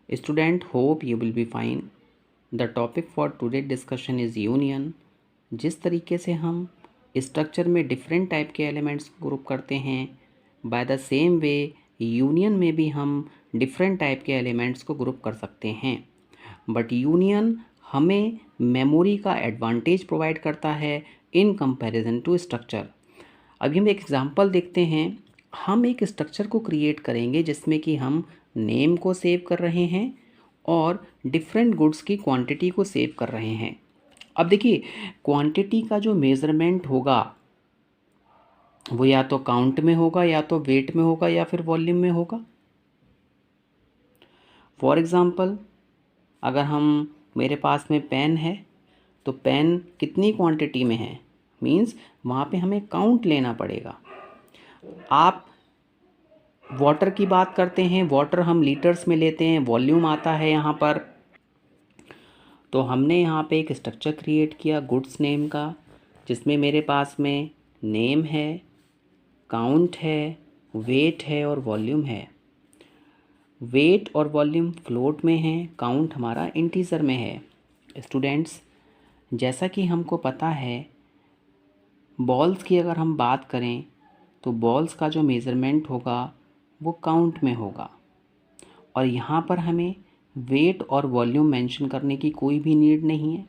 Student, hope you will be fine. The topic for today discussion is union. जिस तरीके से हम structure में डिफरेंट टाइप के एलिमेंट्स को ग्रुप करते हैं, by the same way union में भी हम डिफरेंट टाइप के एलिमेंट्स को ग्रुप कर सकते हैं। बट यूनियन हमें मेमोरी का एडवांटेज प्रोवाइड करता है इन कंपैरिजन टू स्ट्रक्चर। अभी हम एक एग्जांपल देखते हैं। हम एक स्ट्रक्चर को क्रिएट करेंगे जिसमें कि हम नेम को सेव कर रहे हैं और डिफरेंट गुड्स की क्वांटिटी को सेव कर रहे हैं। अब देखिए, क्वांटिटी का जो मेज़रमेंट होगा वो या तो काउंट में होगा, या तो वेट में होगा, या फिर वॉल्यूम में होगा। फॉर एग्ज़ाम्पल, अगर हम मेरे पास में पेन है तो पेन कितनी क्वांटिटी में है, मीन्स वहाँ पे हमें काउंट लेना पड़ेगा। आप वाटर की बात करते हैं, वाटर हम लीटर्स में लेते हैं, वॉल्यूम आता है यहाँ पर। तो हमने यहाँ पे एक स्ट्रक्चर क्रिएट किया गुड्स नेम का, जिसमें मेरे पास में नेम है, काउंट है, वेट है और वॉल्यूम है। वेट और वॉल्यूम फ्लोट में है, काउंट हमारा इंटीजर में है। स्टूडेंट्स, जैसा कि हमको पता है, बॉल्स की अगर हम बात करें तो बॉल्स का जो मेज़रमेंट होगा वो काउंट में होगा, और यहाँ पर हमें वेट और वॉल्यूम मेंशन करने की कोई भी नीड नहीं है।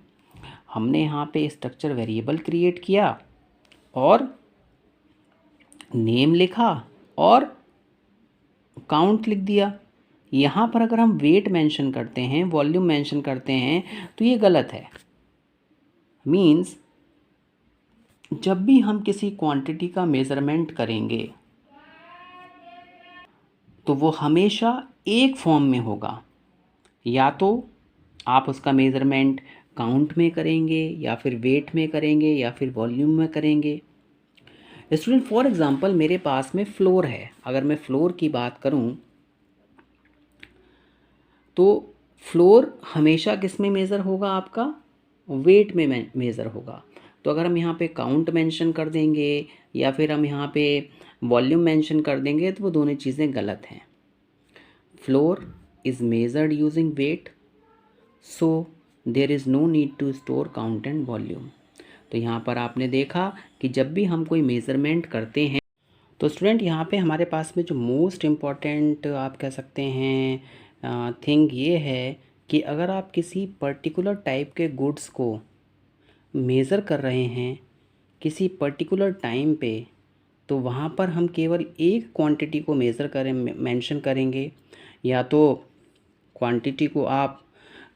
हमने यहाँ पे स्ट्रक्चर वेरिएबल क्रिएट किया और नेम लिखा और काउंट लिख दिया। यहाँ पर अगर हम वेट मेंशन करते हैं, वॉल्यूम मेंशन करते हैं, तो ये गलत है। मीन्स जब भी हम किसी क्वांटिटी का मेज़रमेंट करेंगे तो वो हमेशा एक फॉर्म में होगा। या तो आप उसका मेज़रमेंट काउंट में करेंगे, या फिर वेट में करेंगे, या फिर वॉल्यूम में करेंगे। स्टूडेंट, फॉर एग्जांपल मेरे पास में फ्लोर है। अगर मैं फ्लोर की बात करूं तो फ्लोर हमेशा किस में मेज़र होगा, आपका वेट में मेज़र होगा। तो अगर हम यहाँ पे काउंट मेंशन कर देंगे या फिर हम यहाँ पे वॉल्यूम मेंशन कर देंगे तो वो दोनों चीज़ें गलत हैं। Flour is measured using weight, so there is no need to store count and volume. तो यहाँ पर आपने देखा कि जब भी हम कोई मेज़रमेंट करते हैं तो स्टूडेंट यहाँ पे हमारे पास में जो मोस्ट इम्पॉर्टेंट आप कह सकते हैं थिंग ये है कि अगर आप किसी पर्टिकुलर टाइप के गुड्स को मेज़र कर रहे हैं किसी पर्टिकुलर टाइम पे, तो वहाँ पर हम केवल एक क्वांटिटी को मेज़र करें मेंशन करेंगे। या तो क्वांटिटी को आप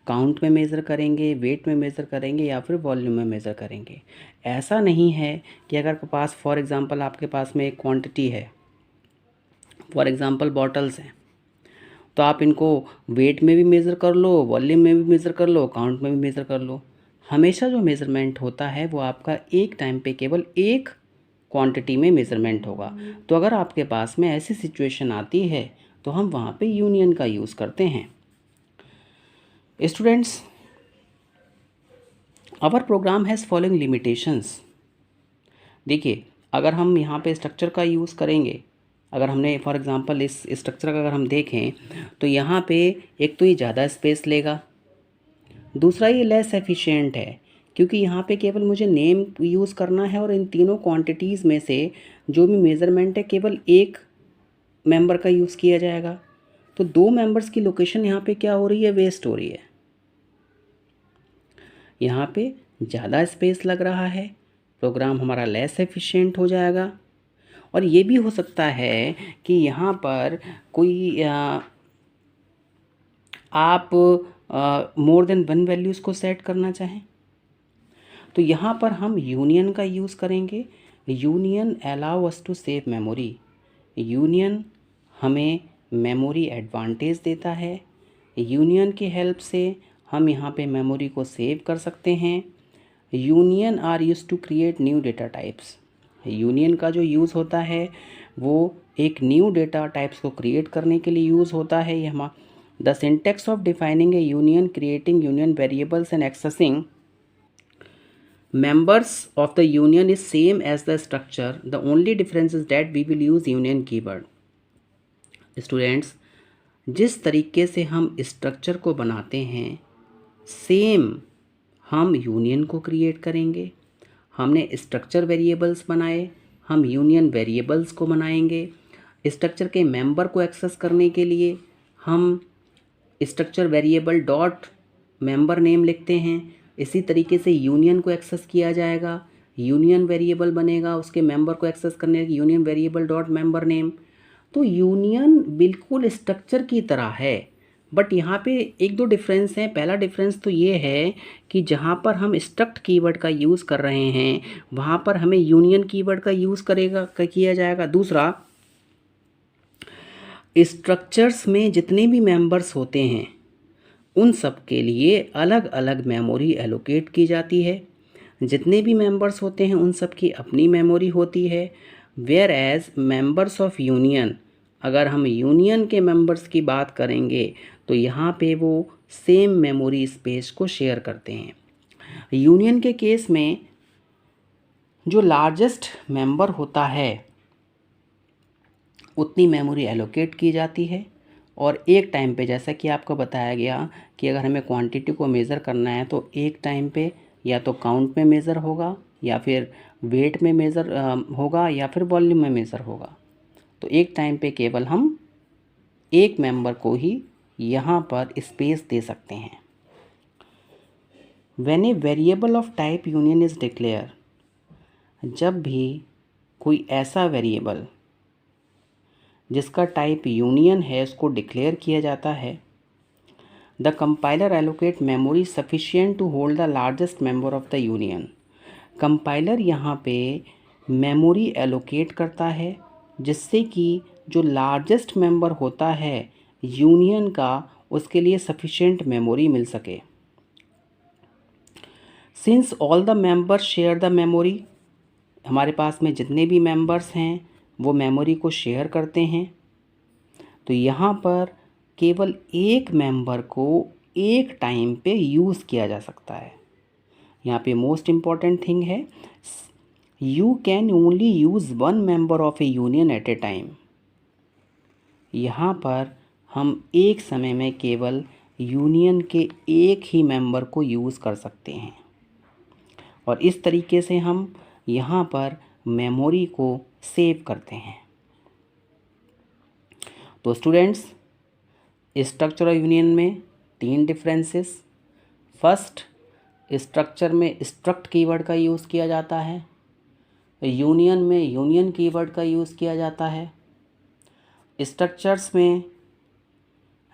काउंट में मेज़र करेंगे, वेट में मेज़र करेंगे, या फिर वॉल्यूम में मेज़र करेंगे। ऐसा नहीं है कि अगर आपके पास फॉर एग्ज़ाम्पल आपके पास में एक क्वांटिटी है, फॉर एग्ज़ाम्पल बॉटल्स हैं, तो आप इनको वेट में भी मेज़र कर लो, वॉल्यूम में भी मेज़र कर लो, काउंट में भी मेज़र कर लो। हमेशा जो मेज़रमेंट होता है वो आपका एक टाइम पे केवल एक क्वांटिटी में मेज़रमेंट होगा। तो अगर आपके पास में ऐसी सिचुएशन आती है तो हम वहाँ पे यूनियन का यूज़ करते हैं। Students, our programme has following limitations. देखिए, अगर हम यहाँ पे स्ट्रक्चर का यूज़ करेंगे, अगर हमने फॉर एग्ज़ाम्पल इस स्ट्रक्चर का अगर हम देखें तो यहाँ पे एक तो ये ज़्यादा स्पेस लेगा, दूसरा ये लेस एफिशिएंट है क्योंकि यहाँ पे केवल मुझे नेम यूज़ करना है और इन तीनों क्वांटिटीज़ में से जो भी मेज़रमेंट है केवल एक मेंबर का यूज़ किया जाएगा। तो दो मेंबर्स की लोकेशन यहाँ पे क्या हो रही है, वेस्ट हो रही है। यहाँ पे ज़्यादा स्पेस लग रहा है, प्रोग्राम हमारा लेस एफिशिएंट हो जाएगा। और ये भी हो सकता है कि यहाँ पर कोई आप मोर देन वन वैल्यूज़ को सेट करना चाहें, तो यहाँ पर हम यूनियन का यूज़ करेंगे। Union allow us to save memory. Union हमें मेमोरी एडवांटेज देता है। यूनियन की हेल्प से हम यहाँ पे मेमोरी को सेव कर सकते हैं। Union are use to create new data types. Union का जो यूज़ होता है वो एक न्यू डेटा टाइप्स को क्रिएट करने के लिए यूज़ होता है। ये हम the syntax of defining a union, creating union variables and accessing members of the union is same as the structure. The only difference is that we will use union keyword. Students, जिस तरीके से हम structure को बनाते हैं same हम union को create करेंगे। हमने स्ट्रक्चर वेरिएबल्स बनाए, हम यूनियन वेरिएबल्स को बनाएंगे। स्ट्रक्चर के मेंबर को एक्सेस करने के लिए हम structure variable dot member name लिखते हैं। इसी तरीके से यूनियन को एक्सेस किया जाएगा, यूनियन वेरिएबल बनेगा, उसके मेंबर को एक्सेस करने के union variable dot member name. तो यूनियन बिल्कुल स्ट्रक्चर की तरह है, बट यहाँ पे एक दो डिफरेंस हैं। पहला डिफरेंस तो ये है कि जहाँ पर हम स्ट्रक्ट कीवर्ड का यूज़ कर रहे हैं वहाँ पर हमें यूनियन कीवर्ड का यूज़ किया जाएगा। दूसरा, स्ट्रक्चर्स में जितने भी मेंबर्स होते हैं उन सब के लिए अलग अलग मेमोरी एलोकेट की जाती है। जितने भी मेंबर्स होते हैं उन सब की अपनी मेमोरी होती है। Whereas members of union, अगर हम यूनियन के मेंबर्स की बात करेंगे तो यहाँ पे वो सेम मेमोरी स्पेस को शेयर करते हैं। यूनियन के केस में जो लार्जेस्ट मेंबर होता है उतनी मेमोरी एलोकेट की जाती है, और एक टाइम पे जैसा कि आपको बताया गया कि अगर हमें क्वांटिटी को मेज़र करना है तो एक टाइम पे या तो काउंट में मेज़र होगा या फिर वेट में मेज़र होगा या फिर वॉल्यूम में मेज़र होगा। तो एक टाइम पे केवल हम एक मेंबर को ही यहाँ पर स्पेस दे सकते हैं। When a variable of type union is declare, जब भी कोई ऐसा वेरिएबल जिसका टाइप यूनियन है उसको डिक्लेयर किया जाता है, the compiler allocate memory sufficient to hold the largest member of the union. Compiler यहाँ पे मेमोरी एलोकेट करता है जिससे कि जो लार्जेस्ट मेंबर होता है यूनियन का उसके लिए सफिशिएंट मेमोरी मिल सके। Since all the members share the memory, हमारे पास में जितने भी मेंबर्स हैं वो मेमोरी को शेयर करते हैं, तो यहाँ पर केवल एक मेंबर को एक टाइम पे यूज़ किया जा सकता है। यहाँ पे मोस्ट इम्पॉर्टेंट थिंग है, you can only use one member of a union at a time. यहाँ पर हम एक समय में केवल यूनियन के एक ही मेंबर को यूज़ कर सकते हैं, और इस तरीके से हम यहाँ पर मेमोरी को सेव करते हैं। तो स्टूडेंट्स, स्ट्रक्चर और यूनियन में तीन डिफरेंसेस। फर्स्ट, स्ट्रक्चर में स्ट्रक्ट कीवर्ड का यूज़ किया जाता है, यूनियन में यूनियन कीवर्ड का यूज़ किया जाता है। स्ट्रक्चर्स में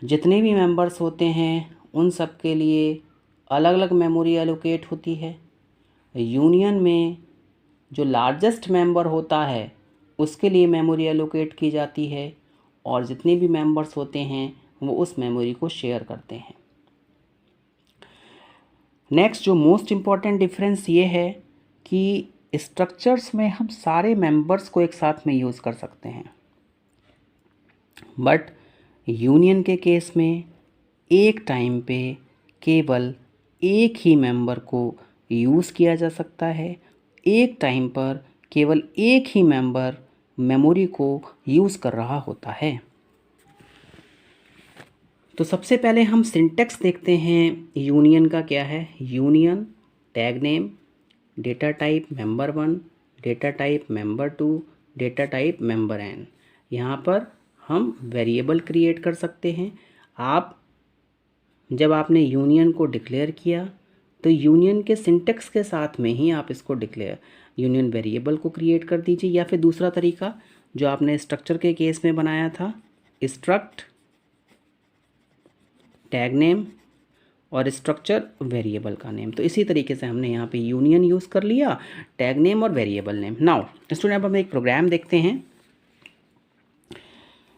जितने भी मेंबर्स होते हैं उन सब के लिए अलग अलग मेमोरी एलोकेट होती है। यूनियन में जो लार्जेस्ट मेंबर होता है उसके लिए मेमोरी एलोकेट की जाती है, और जितने भी मेंबर्स होते हैं वो उस मेमोरी को शेयर करते हैं। नेक्स्ट जो मोस्ट इम्पॉर्टेंट डिफरेंस ये है कि स्ट्रक्चर्स में हम सारे मेंबर्स को एक साथ में यूज़ कर सकते हैं, बट यूनियन के केस में एक टाइम पे केवल एक ही मेंबर को यूज़ किया जा सकता है। एक टाइम पर केवल एक ही मेंबर मेमोरी को यूज़ कर रहा होता है। तो सबसे पहले हम सिंटेक्स देखते हैं यूनियन का क्या है। Union tag name, data type member 1, data type member 2, data type member n। यहाँ पर हम वेरिएबल क्रिएट कर सकते हैं। जब आपने यूनियन को डिक्लेयर किया तो यूनियन के सिंटेक्स के साथ में ही आप इसको यूनियन वेरिएबल को क्रिएट कर दीजिए, या फिर दूसरा तरीका जो आपने स्ट्रक्चर के केस में बनाया था, स्ट्रक्ट टैग नेम और स्ट्रक्चर वेरिएबल का नेम। तो इसी तरीके से हमने यहाँ पे यूनियन यूज़ कर लिया, टैग नेम और वेरिएबल नेम। नाउ स्टूडेंट, अब हम एक प्रोग्राम देखते हैं।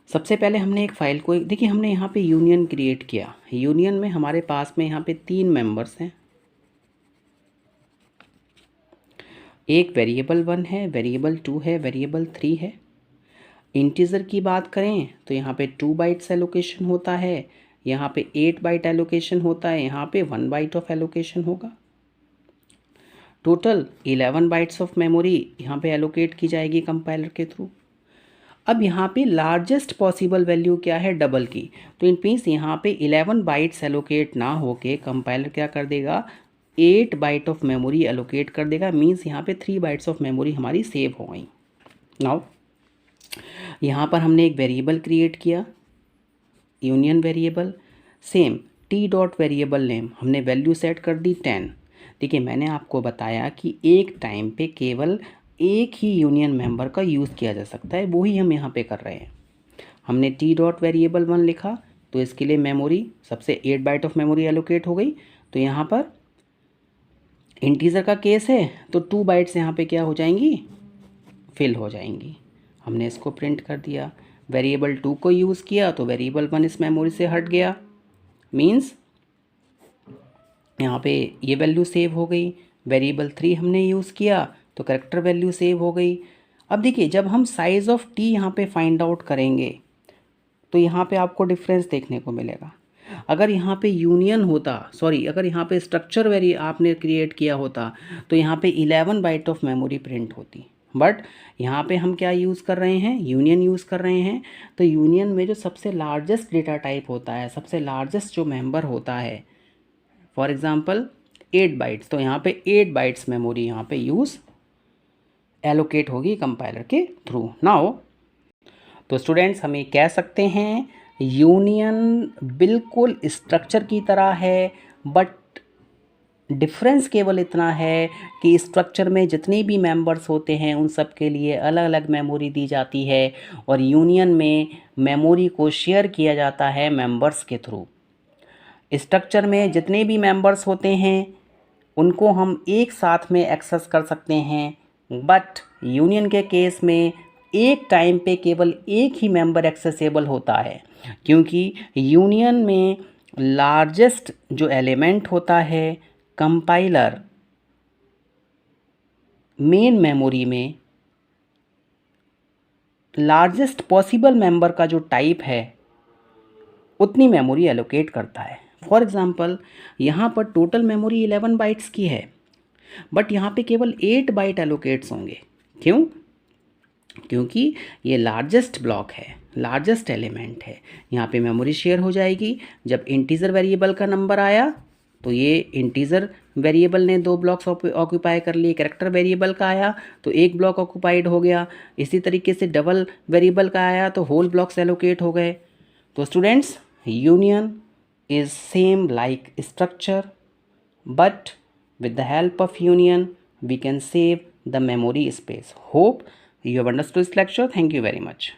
सबसे पहले हमने एक फ़ाइल को देखिए, हमने यहाँ पे यूनियन क्रिएट किया। यूनियन में हमारे पास में यहाँ पे 3 मेंबर्स हैं, एक वेरिएबल 1 है, वेरिएबल 2 है, वेरिएबल 3 है। इंटीजर की बात करें तो यहाँ पे 2 बाइट्स एलोकेशन होता है, यहाँ पे 8 बाइट एलोकेशन होता है, यहाँ पे 1 बाइट ऑफ एलोकेशन होगा। टोटल 11 बाइट्स ऑफ मेमोरी यहाँ पे एलोकेट की जाएगी कंपाइलर के थ्रू। अब यहाँ पे लार्जेस्ट पॉसिबल वैल्यू क्या है, डबल की। तो इन मीन्स यहाँ पे 11 बाइट्स एलोकेट ना होके कंपाइलर क्या कर देगा, 8 बाइट ऑफ मेमोरी एलोकेट कर देगा। मीन्स यहाँ पे 3 बाइट्स ऑफ मेमोरी हमारी सेव हो गई। नाउ यहाँ पर हमने एक वेरिएबल क्रिएट किया, union variable. Same T dot variable name हमने वैल्यू सेट कर दी 10। देखिए मैंने आपको बताया कि एक टाइम पे केवल एक ही यूनियन मेंबर का यूज़ किया जा सकता है, वही हम यहाँ पे कर रहे हैं। हमने टी डॉट वेरिएबल 1 लिखा तो इसके लिए मेमोरी सबसे 8 बाइट ऑफ मेमोरी एलोकेट हो गई। तो यहाँ पर इंटीजर का केस है तो 2 बाइट्स यहाँ पे क्या हो जाएंगी, फिल हो जाएंगी। हमने इसको प्रिंट कर दिया। वेरिएबल 2 को यूज़ किया तो वेरिएबल 1 इस मेमोरी से हट गया। मीन्स यहाँ पे ये वैल्यू सेव हो गई। वेरिएबल 3 हमने यूज़ किया तो करेक्टर वैल्यू सेव हो गई। अब देखिए जब हम साइज़ ऑफ टी यहाँ पे फाइंड आउट करेंगे तो यहाँ पे आपको डिफरेंस देखने को मिलेगा। अगर यहाँ पे यूनियन होता, सॉरी अगर यहाँ पे स्ट्रक्चर वेरी आपने क्रिएट किया होता तो यहाँ पे 11 बाइट ऑफ मेमोरी प्रिंट होती। बट यहाँ पे हम क्या यूज़ कर रहे हैं, यूनियन यूज़ कर रहे हैं। तो यूनियन में जो सबसे लार्जेस्ट डेटा टाइप होता है, सबसे लार्जेस्ट जो मेंबर होता है, फॉर एग्जांपल 8 बाइट्स, तो यहाँ पे 8 बाइट्स मेमोरी यहाँ पे यूज़ एलोकेट होगी कंपाइलर के थ्रू। नाउ तो स्टूडेंट्स हम ये कह सकते हैं यूनियन बिल्कुल स्ट्रक्चर की तरह है, बट डिफरेंस केवल इतना है कि स्ट्रक्चर में जितने भी मेंबर्स होते हैं उन सब के लिए अलग अलग मेमोरी दी जाती है और यूनियन में मेमोरी को शेयर किया जाता है मेंबर्स के थ्रू। स्ट्रक्चर में जितने भी मेंबर्स होते हैं उनको हम एक साथ में एक्सेस कर सकते हैं, बट यूनियन के केस में एक टाइम पे केवल एक ही मेंबर एक्सेसिबल होता है, क्योंकि यूनियन में लार्जेस्ट जो एलिमेंट होता है कंपाइलर मेन मेमोरी में लार्जेस्ट पॉसिबल मेंबर का जो टाइप है उतनी मेमोरी एलोकेट करता है। फॉर एग्जांपल यहाँ पर टोटल मेमोरी 11 बाइट्स की है, बट यहाँ पे केवल 8 बाइट एलोकेट्स होंगे। क्यों? क्योंकि ये लार्जेस्ट ब्लॉक है, लार्जेस्ट एलिमेंट है। यहाँ पे मेमोरी शेयर हो जाएगी। जब इंटीजर वेरिएबल का नंबर आया तो ये इंटीजर वेरिएबल ने 2 ब्लॉक्स ऑक्यूपाई कर लिए, कैरेक्टर वेरिएबल का आया तो 1 ब्लॉक ऑक्यूपाइड हो गया। इसी तरीके से डबल वेरिएबल का आया तो होल ब्लॉक्स एलोकेट हो गए। तो students union is same like structure, but with the help of union we can save the memory space. Hope you have understood this lecture. Thank you very much.